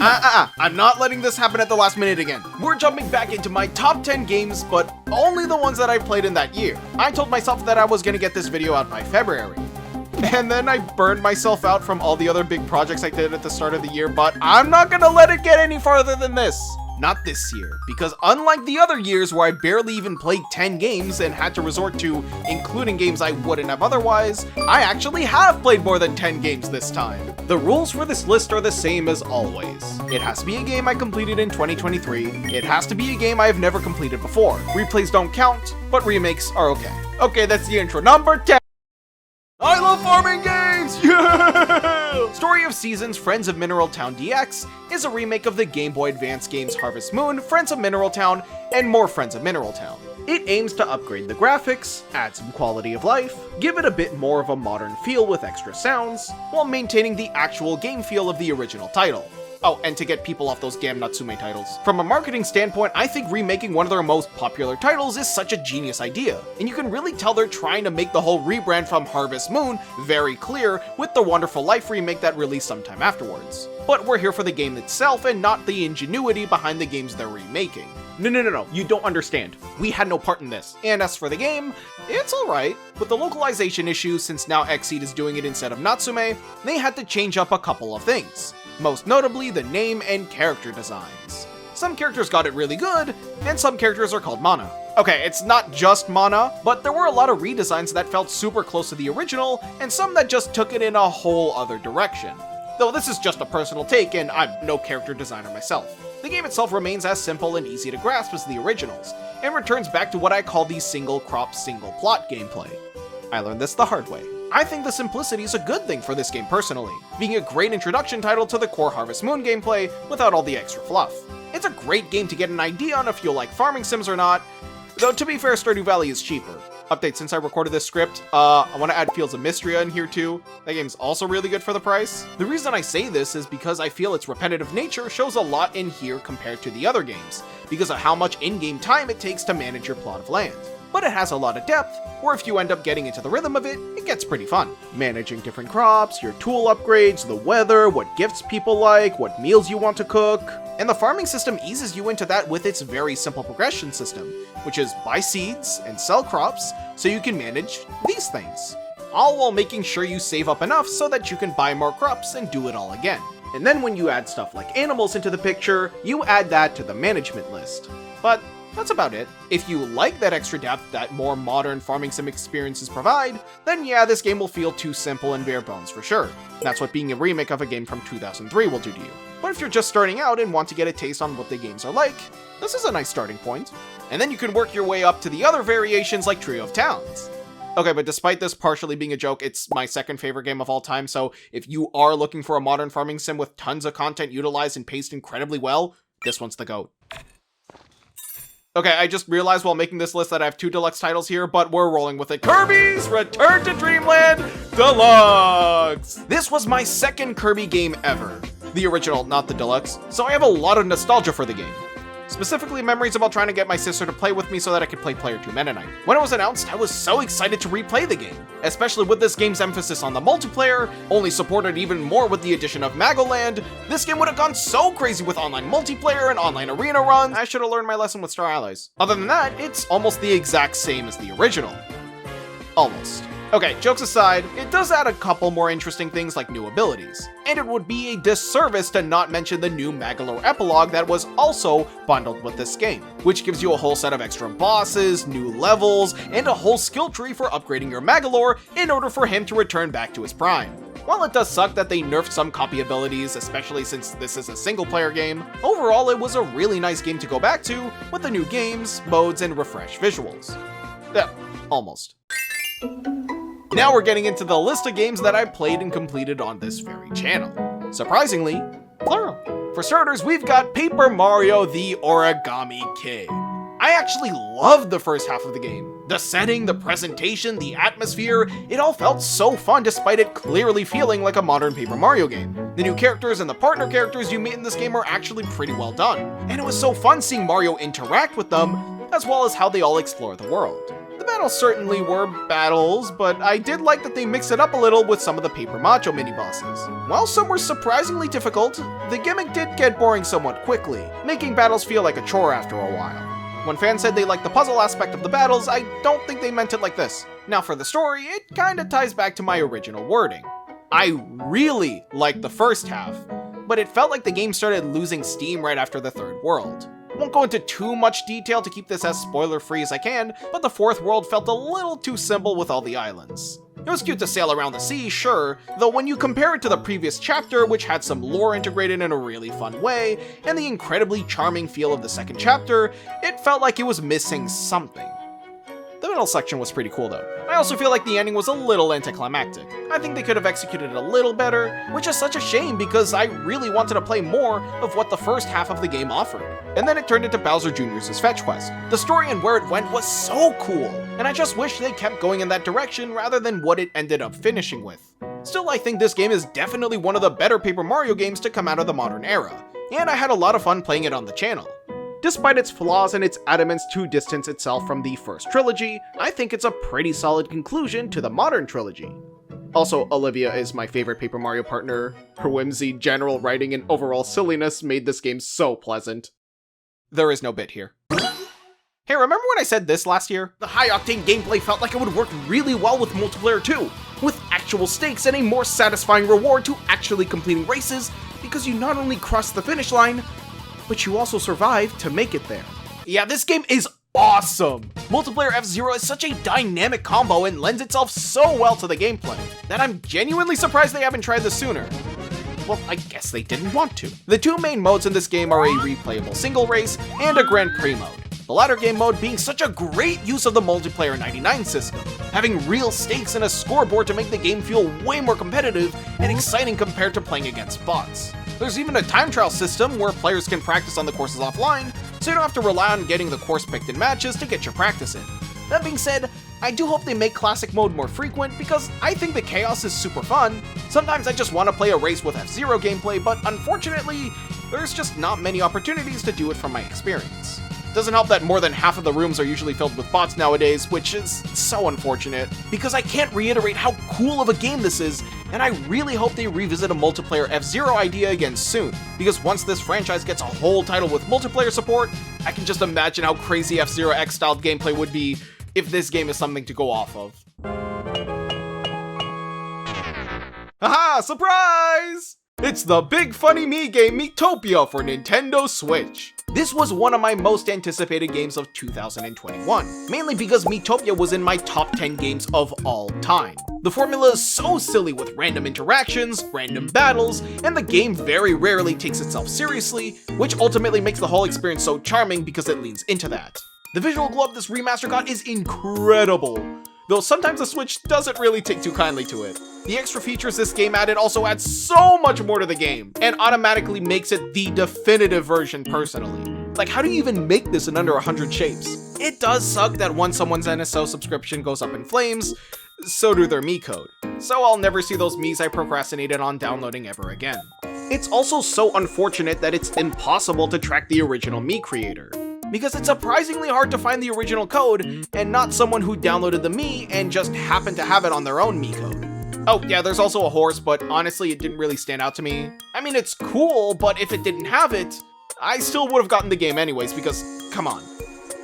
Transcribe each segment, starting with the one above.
I'm not letting this happen at the last minute again. We're jumping back into my top 10 games, but only the ones that I played in that year. I told myself that I was gonna get this video out by February. And then I burned myself out from all the other big projects I did at the start of the year, but I'm not gonna let it get any farther than this. Not this year, because unlike the other years where I barely even played 10 games and had to resort to including games I wouldn't have otherwise, I actually have played more than 10 games this time. The rules for this list are the same as always. It has to be a game I completed in 2023, it has to be a game I have never completed before. Replays don't count, but remakes are okay. Okay, that's the intro. Number 10! I love farming games! Yeah! Story of Seasons Friends of Mineral Town DX is a remake of the Game Boy Advance games Harvest Moon, Friends of Mineral Town, and more Friends of Mineral Town. It aims to upgrade the graphics, add some quality of life, give it a bit more of a modern feel with extra sounds, while maintaining the actual game feel of the original title. Oh, and to get people off those damn Natsume titles. From a marketing standpoint, I think remaking one of their most popular titles is such a genius idea, and you can really tell they're trying to make the whole rebrand from Harvest Moon very clear with the Wonderful Life remake that released sometime afterwards. But we're here for the game itself and not the ingenuity behind the games they're remaking. No, you don't understand. We had no part in this. And as for the game, it's alright. With the localization issues, since now Xseed is doing it instead of Natsume, they had to change up a couple of things. Most notably, the name and character designs. Some characters got it really good, and some characters are called Mana. Okay, it's not just Mana, but there were a lot of redesigns that felt super close to the original, and some that just took it in a whole other direction. Though this is just a personal take, and I'm no character designer myself. The game itself remains as simple and easy to grasp as the originals, and returns back to what I call the single crop, single plot gameplay. I learned this the hard way. I think the simplicity is a good thing for this game personally, being a great introduction title to the core Harvest Moon gameplay without all the extra fluff. It's a great game to get an idea on if you like farming sims or not, though to be fair, Stardew Valley is cheaper. Update, since I recorded this script, I want to add Fields of Mystria in here too. That game's also really good for the price. The reason I say this is because I feel its repetitive nature shows a lot in here compared to the other games, because of how much in-game time it takes to manage your plot of land. But it has a lot of depth, where if you end up getting into the rhythm of it, it gets pretty fun. Managing different crops, your tool upgrades, the weather, what gifts people like, what meals you want to cook. And the farming system eases you into that with its very simple progression system, which is buy seeds and sell crops so you can manage these things. All while making sure you save up enough so that you can buy more crops and do it all again. And then when you add stuff like animals into the picture, you add that to the management list. But that's about it. If you like that extra depth that more modern farming sim experiences provide, then yeah, this game will feel too simple and bare bones for sure. That's what being a remake of a game from 2003 will do to you. But if you're just starting out and want to get a taste on what the games are like, this is a nice starting point. And then you can work your way up to the other variations like Trio of Towns. Okay, but despite this partially being a joke, it's my second favorite game of all time, so if you are looking for a modern farming sim with tons of content utilized and paced incredibly well, this one's the GOAT. Okay, I just realized while making this list that I have 2 deluxe titles here, but we're rolling with it. Kirby's Return to Dreamland Deluxe! This was my second Kirby game ever. The original, not the deluxe, so I have a lot of nostalgia for the game. Specifically memories about trying to get my sister to play with me so that I could play Player 2 Meta Knight. When it was announced, I was so excited to replay the game, especially with this game's emphasis on the multiplayer, only supported even more with the addition of Magoland. This game would have gone so crazy with online multiplayer and online arena runs. I should have learned my lesson with Star Allies. Other than that, it's almost the exact same as the original. Almost. Okay, jokes aside, it does add a couple more interesting things like new abilities, and it would be a disservice to not mention the new Magolor epilogue that was also bundled with this game, which gives you a whole set of extra bosses, new levels, and a whole skill tree for upgrading your Magolor in order for him to return back to his prime. While it does suck that they nerfed some copy abilities, especially since this is a single player game, overall it was a really nice game to go back to with the new games, modes, and refreshed visuals. Yeah, almost. Now we're getting into the list of games that I played and completed on this very channel. Surprisingly, plural. For starters, we've got Paper Mario: The Origami King. I actually loved the first half of the game. The setting, the presentation, the atmosphere, it all felt so fun despite it clearly feeling like a modern Paper Mario game. The new characters and the partner characters you meet in this game are actually pretty well done. And it was so fun seeing Mario interact with them, as well as how they all explore the world. The battles certainly were battles, but I did like that they mixed it up a little with some of the Paper Macho mini-bosses. While some were surprisingly difficult, the gimmick did get boring somewhat quickly, making battles feel like a chore after a while. When fans said they liked the puzzle aspect of the battles, I don't think they meant it like this. Now for the story, it kinda ties back to my original wording. I really liked the first half, but it felt like the game started losing steam right after the third world. Won't go into too much detail to keep this as spoiler-free as I can, but the fourth world felt a little too simple with all the islands. It was cute to sail around the sea, sure, though when you compare it to the previous chapter, which had some lore integrated in a really fun way, and the incredibly charming feel of the second chapter, it felt like it was missing something. The middle section was pretty cool though. I also feel like the ending was a little anticlimactic. I think they could have executed it a little better, which is such a shame because I really wanted to play more of what the first half of the game offered. And then it turned into Bowser Jr.'s fetch quest. The story and where it went was so cool, and I just wish they kept going in that direction rather than what it ended up finishing with. Still, I think this game is definitely one of the better Paper Mario games to come out of the modern era, and I had a lot of fun playing it on the channel. Despite its flaws and its adamance to distance itself from the first trilogy, I think it's a pretty solid conclusion to the modern trilogy. Also, Olivia is my favorite Paper Mario partner. Her whimsy, general writing, and overall silliness made this game so pleasant. There is no bit here. Hey, remember when I said this last year? The high-octane gameplay felt like it would work really well with multiplayer too, with actual stakes and a more satisfying reward to actually completing races, because you not only cross the finish line, but you also survive to make it there. Yeah, this game is awesome! Multiplayer F-Zero is such a dynamic combo and lends itself so well to the gameplay that I'm genuinely surprised they haven't tried this sooner. Well, I guess they didn't want to. The two main modes in this game are a replayable single race and a Grand Prix mode. The latter game mode being such a great use of the multiplayer 99 system, having real stakes and a scoreboard to make the game feel way more competitive and exciting compared to playing against bots. There's even a time trial system where players can practice on the courses offline, so you don't have to rely on getting the course picked in matches to get your practice in. That being said, I do hope they make classic mode more frequent because I think the chaos is super fun. Sometimes I just want to play a race with F-Zero gameplay, but unfortunately, there's just not many opportunities to do it from my experience. Doesn't help that more than half of the rooms are usually filled with bots nowadays, which is so unfortunate, because I can't reiterate how cool of a game this is, and I really hope they revisit a multiplayer F-Zero idea again soon, because once this franchise gets a whole title with multiplayer support, I can just imagine how crazy F-Zero X-styled gameplay would be if this game is something to go off of. Haha, surprise! It's the Big Funny Me game Miitopia for Nintendo Switch. This was one of my most anticipated games of 2021, mainly because Miitopia was in my top 10 games of all time. The formula is so silly with random interactions, random battles, and the game very rarely takes itself seriously, which ultimately makes the whole experience so charming because it leans into that. The visual glow of this remaster got is incredible, though sometimes the Switch doesn't really take too kindly to it. The extra features this game added also add so much more to the game, and automatically makes it the definitive version personally. Like, how do you even make this in under 100 shapes? It does suck that once someone's NSO subscription goes up in flames, so do their Mii code. So I'll never see those Miis I procrastinated on downloading ever again. It's also so unfortunate that it's impossible to track the original Mii creator, because it's surprisingly hard to find the original code, and not someone who downloaded the Mii and just happened to have it on their own Mii code. Oh yeah, there's also a horse, but honestly it didn't really stand out to me. I mean, it's cool, but if it didn't have it, I still would have gotten the game anyways, because, come on,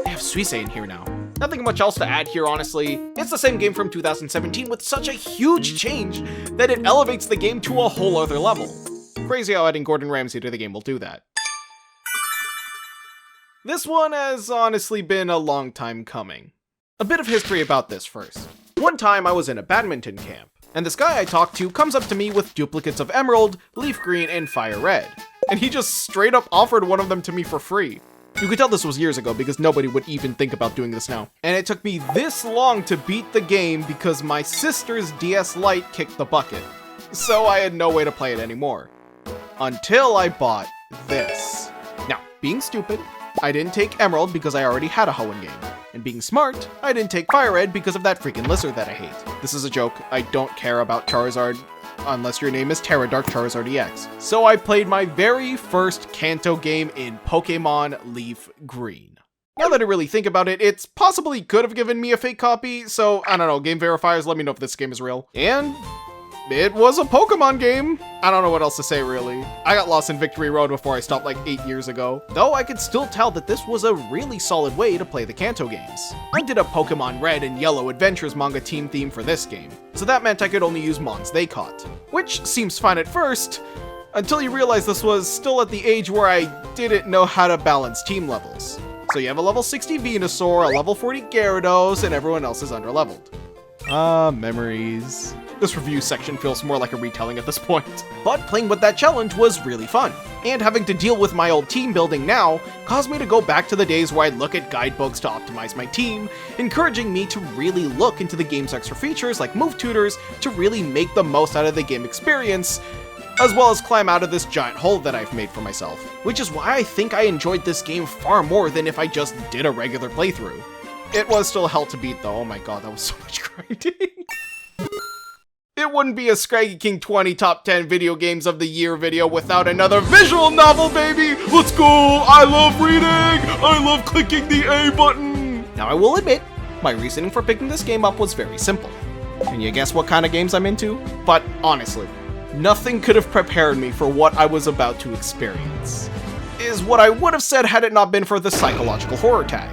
they have Suisse in here now. Nothing much else to add here, honestly. It's the same game from 2017 with such a huge change that it elevates the game to a whole other level. Crazy how adding Gordon Ramsay to the game will do that. This one has honestly been a long time coming. A bit of history about this first. One time I was in a badminton camp, and this guy I talked to comes up to me with duplicates of Emerald, Leaf Green, and Fire Red, and he just straight up offered one of them to me for free. You could tell this was years ago because nobody would even think about doing this now. And it took me this long to beat the game because my sister's DS Lite kicked the bucket, so I had no way to play it anymore. Until I bought this. Now, being stupid, I didn't take Emerald because I already had a Hoenn game. And being smart, I didn't take Fire Red because of that freaking lizard that I hate. This is a joke, I don't care about Charizard unless your name is Terra Dark Charizard EX. So I played my very first Kanto game in Pokemon Leaf Green. Now that I really think about it, it's possibly could have given me a fake copy, so I don't know, game verifiers, let me know if this game is real. And it was a Pokemon game. I don't know what else to say, really. I got lost in Victory Road before I stopped like 8 years ago. Though I could still tell that this was a really solid way to play the Kanto games. I did a Pokemon Red and Yellow Adventures manga team theme for this game, so that meant I could only use mons they caught. Which seems fine at first, until you realize this was still at the age where I didn't know how to balance team levels. So you have a level 60 Venusaur, a level 40 Gyarados, and everyone else is underleveled. Memories. This review section feels more like a retelling at this point. But playing with that challenge was really fun, and having to deal with my old team building now caused me to go back to the days where I'd look at guidebooks to optimize my team, encouraging me to really look into the game's extra features like move tutors to really make the most out of the game experience, as well as climb out of this giant hole that I've made for myself. Which is why I think I enjoyed this game far more than if I just did a regular playthrough. It was still hell to beat though, oh my god, that was so much grinding. It wouldn't be a Scraggy King 20 Top 10 Video Games of the Year video without another visual novel, baby! Let's go! I love reading! I love clicking the A button! Now I will admit, my reasoning for picking this game up was very simple. Can you guess what kind of games I'm into? But honestly, nothing could have prepared me for what I was about to experience. Is what I would have said had it not been for the psychological horror tag,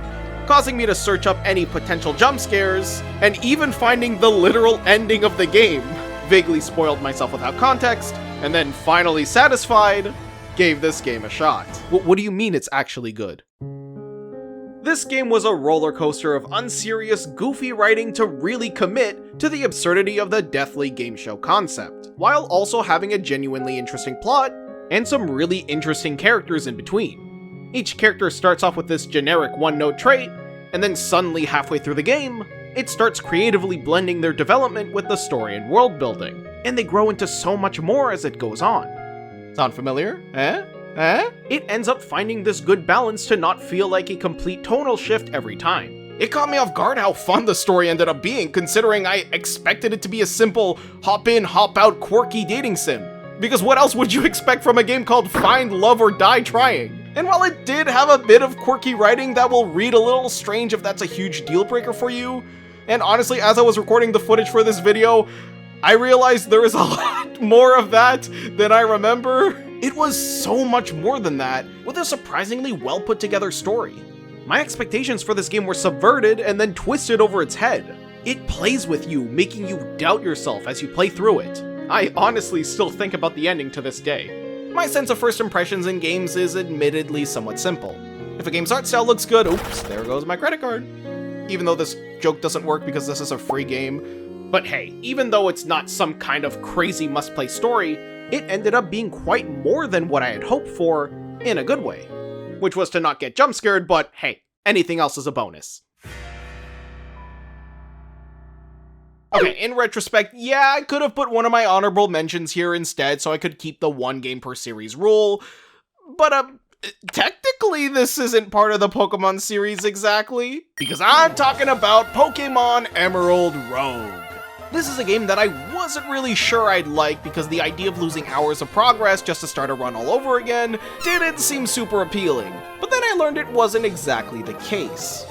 causing me to search up any potential jump scares, and even finding the literal ending of the game. Vaguely spoiled myself without context, and then finally satisfied, gave this game a shot. What do you mean it's actually good? This game was a roller coaster of unserious, goofy writing to really commit to the absurdity of the Deathly game show concept, while also having a genuinely interesting plot, and some really interesting characters in between. Each character starts off with this generic one-note trait, and then suddenly halfway through the game, it starts creatively blending their development with the story and world building, and they grow into so much more as it goes on. Sound familiar? It ends up finding this good balance to not feel like a complete tonal shift every time. It caught me off guard how fun the story ended up being, considering I expected it to be a simple hop in, hop out quirky dating sim. Because what else would you expect from a game called Find Love or Die Trying? And while it did have a bit of quirky writing that will read a little strange if that's a huge deal breaker for you, and honestly, as I was recording the footage for this video, I realized there is a lot more of that than I remember. It was so much more than that, with a surprisingly well put together story. My expectations for this game were subverted and then twisted over its head. It plays with you, making you doubt yourself as you play through it. I honestly still think about the ending to this day. My sense of first impressions in games is admittedly somewhat simple. If a game's art style looks good, oops, there goes my credit card. Even though this joke doesn't work because this is a free game. But hey, even though it's not some kind of crazy must-play story, it ended up being quite more than what I had hoped for, in a good way. Which was to not get jump scared, but hey, anything else is a bonus. Okay, in retrospect, yeah, I could have put one of my honorable mentions here instead so I could keep the one game per series rule, but technically this isn't part of the Pokemon series exactly, because I'm talking about Pokemon Emerald Rogue. This is a game that I wasn't really sure I'd like because the idea of losing hours of progress just to start a run all over again didn't seem super appealing, but then I learned it wasn't exactly the case.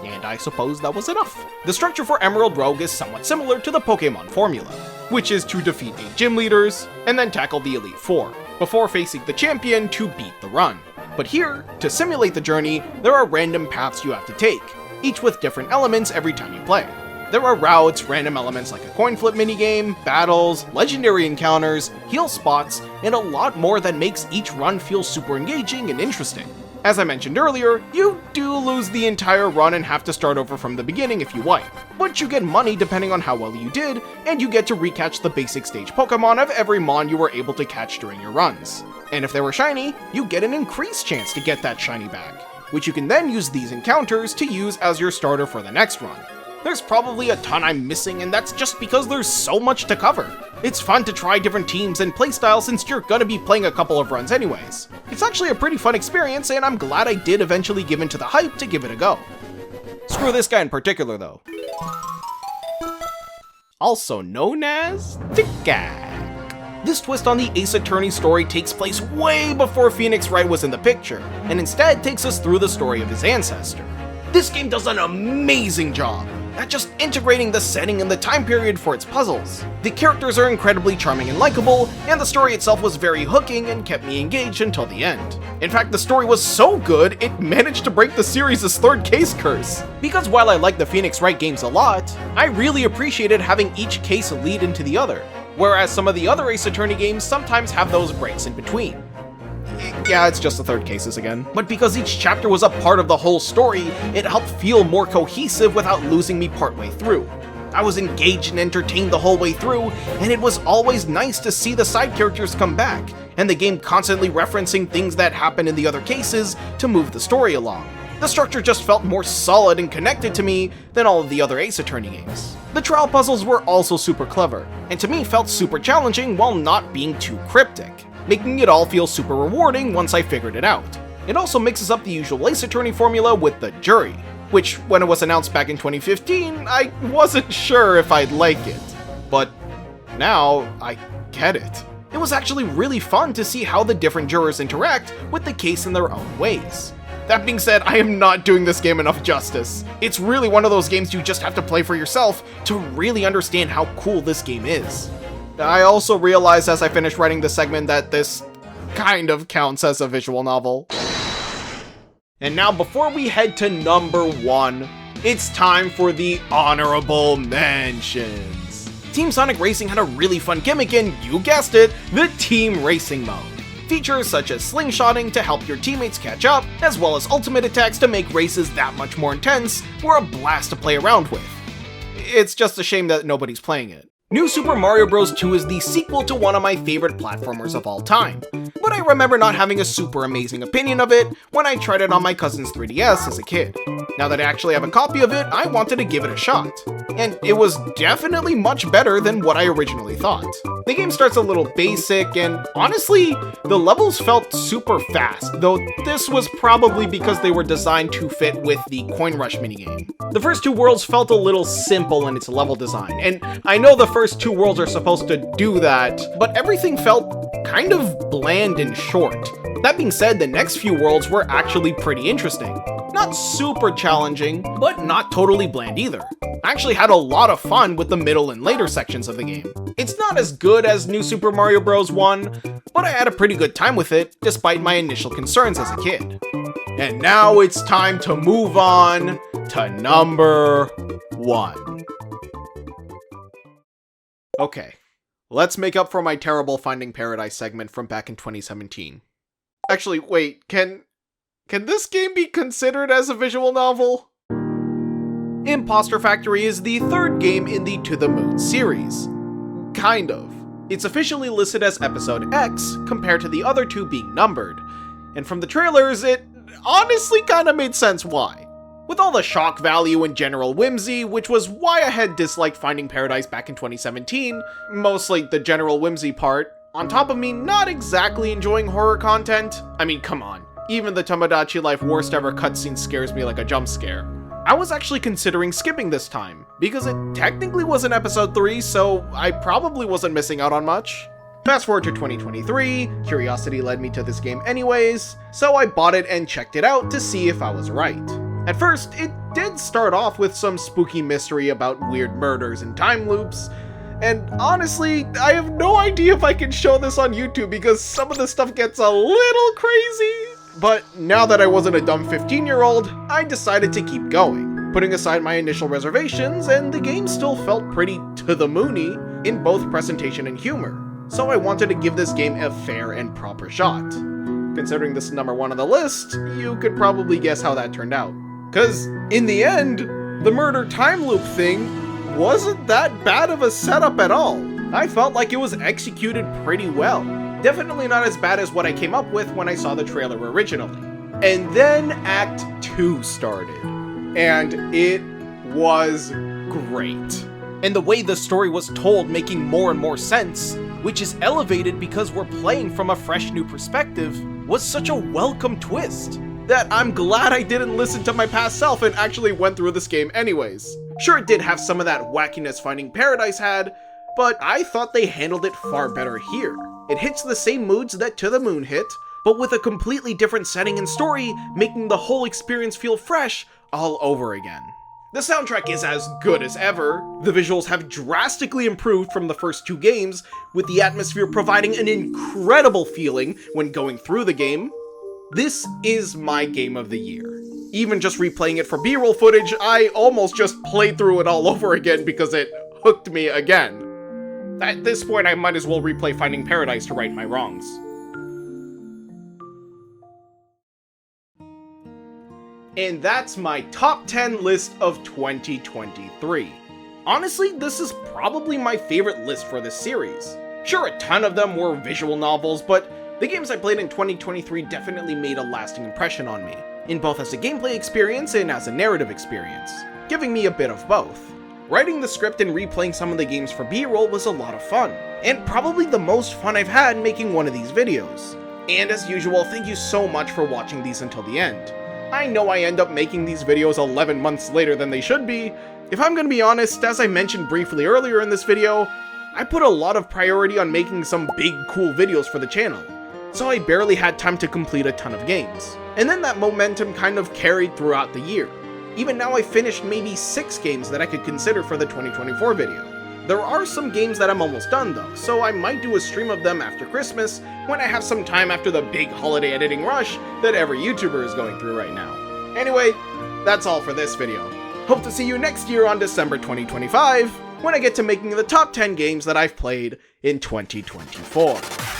And I suppose that was enough. The structure for Emerald Rogue is somewhat similar to the Pokemon formula, which is to defeat 8 gym leaders, and then tackle the Elite Four, before facing the champion to beat the run. But here, to simulate the journey, there are random paths you have to take, each with different elements every time you play. There are routes, random elements like a coin flip minigame, battles, legendary encounters, heal spots, and a lot more that makes each run feel super engaging and interesting. As I mentioned earlier, you do lose the entire run and have to start over from the beginning if you wipe, but you get money depending on how well you did, and you get to recatch the basic stage Pokemon of every Mon you were able to catch during your runs. And if they were shiny, you get an increased chance to get that shiny back, which you can then use these encounters to use as your starter for the next run. There's probably a ton I'm missing, and that's just because there's so much to cover. It's fun to try different teams and playstyles since you're gonna be playing a couple of runs anyways. It's actually a pretty fun experience, and I'm glad I did eventually give in to the hype to give it a go. Screw this guy in particular though. Also known as the Gag. This twist on the Ace Attorney story takes place way before Phoenix Wright was in the picture, and instead takes us through the story of his ancestor. This game does an amazing job at just integrating the setting and the time period for its puzzles. The characters are incredibly charming and likable, and the story itself was very hooking and kept me engaged until the end. In fact, the story was so good, it managed to break the series' third case curse. Because while I like the Phoenix Wright games a lot, I really appreciated having each case lead into the other, whereas some of the other Ace Attorney games sometimes have those breaks in between. Yeah, it's just the third cases again. But because each chapter was a part of the whole story, it helped feel more cohesive without losing me partway through. I was engaged and entertained the whole way through, and it was always nice to see the side characters come back, and the game constantly referencing things that happened in the other cases to move the story along. The structure just felt more solid and connected to me than all of the other Ace Attorney games. The trial puzzles were also super clever, and to me felt super challenging while not being too cryptic, making it all feel super rewarding once I figured it out. It also mixes up the usual Ace Attorney formula with the jury, which when it was announced back in 2015, I wasn't sure if I'd like it. But now, I get it. It was actually really fun to see how the different jurors interact with the case in their own ways. That being said, I am not doing this game enough justice. It's really one of those games you just have to play for yourself to really understand how cool this game is. I also realized as I finished writing this segment that this kind of counts as a visual novel. And now before we head to number 1, it's time for the honorable mentions. Team Sonic Racing had a really fun gimmick in, you guessed it, the Team Racing mode. Features such as slingshotting to help your teammates catch up, as well as ultimate attacks to make races that much more intense, were a blast to play around with. It's just a shame that nobody's playing it. New Super Mario Bros. 2 is the sequel to one of my favorite platformers of all time, but I remember not having a super amazing opinion of it when I tried it on my cousin's 3DS as a kid. Now that I actually have a copy of it, I wanted to give it a shot, and it was definitely much better than what I originally thought. The game starts a little basic, and honestly, the levels felt super fast, though this was probably because they were designed to fit with the Coin Rush minigame. The first 2 worlds felt a little simple in its level design, and I know the first 2 worlds are supposed to do that, but everything felt kind of bland and short. That being said, the next few worlds were actually pretty interesting. Not super challenging, but not totally bland either. I actually had a lot of fun with the middle and later sections of the game. It's not as good as New Super Mario Bros. 1, but I had a pretty good time with it, despite my initial concerns as a kid. And now it's time to move on to number 1. Okay, let's make up for my terrible Finding Paradise segment from back in 2017. Actually, wait, can this game be considered as a visual novel? Imposter Factory is the 3rd game in the To the Moon series. Kind of. It's officially listed as Episode X, compared to the other 2 being numbered. And from the trailers, it honestly kinda made sense why. With all the shock value and general whimsy, which was why I had disliked Finding Paradise back in 2017, mostly the general whimsy part, on top of me not exactly enjoying horror content. I mean, come on. Even the Tomodachi Life worst ever cutscene scares me like a jump scare. I was actually considering skipping this time, because it technically was in episode 3, so I probably wasn't missing out on much. Fast forward to 2023, curiosity led me to this game anyways, so I bought it and checked it out to see if I was right. At first, it did start off with some spooky mystery about weird murders and time loops, and honestly, I have no idea if I can show this on YouTube because some of the stuff gets a little crazy. But now that I wasn't a dumb 15-year-old, I decided to keep going, putting aside my initial reservations, and the game still felt pretty to the moony in both presentation and humor. So I wanted to give this game a fair and proper shot. Considering this is number 1 on the list, you could probably guess how that turned out. Cause in the end, the murder time loop thing wasn't that bad of a setup at all. I felt like it was executed pretty well. Definitely not as bad as what I came up with when I saw the trailer originally. And then Act 2 started, and it was great. And the way the story was told making more and more sense, which is elevated because we're playing from a fresh new perspective, was such a welcome twist that I'm glad I didn't listen to my past self and actually went through this game anyways. Sure, it did have some of that wackiness Finding Paradise had, but I thought they handled it far better here. It hits the same moods that To the Moon hit, but with a completely different setting and story, making the whole experience feel fresh all over again. The soundtrack is as good as ever, the visuals have drastically improved from the first two games, with the atmosphere providing an incredible feeling when going through the game. This is my game of the year. Even just replaying it for B-roll footage, I almost just played through it all over again because it hooked me again. At this point, I might as well replay Finding Paradise to right my wrongs. And that's my top 10 list of 2023. Honestly, this is probably my favorite list for this series. Sure, a ton of them were visual novels, but the games I played in 2023 definitely made a lasting impression on me, in both as a gameplay experience and as a narrative experience, giving me a bit of both. Writing the script and replaying some of the games for B-roll was a lot of fun, and probably the most fun I've had making one of these videos. And as usual, thank you so much for watching these until the end. I know I end up making these videos 11 months later than they should be. If I'm gonna be honest, as I mentioned briefly earlier in this video, I put a lot of priority on making some big cool videos for the channel, so I barely had time to complete a ton of games. And then that momentum kind of carried throughout the year. Even now I finished maybe 6 games that I could consider for the 2024 video. There are some games that I'm almost done though, so I might do a stream of them after Christmas, when I have some time after the big holiday editing rush that every YouTuber is going through right now. Anyway, that's all for this video. Hope to see you next year on December 2025, when I get to making the top 10 games that I've played in 2024.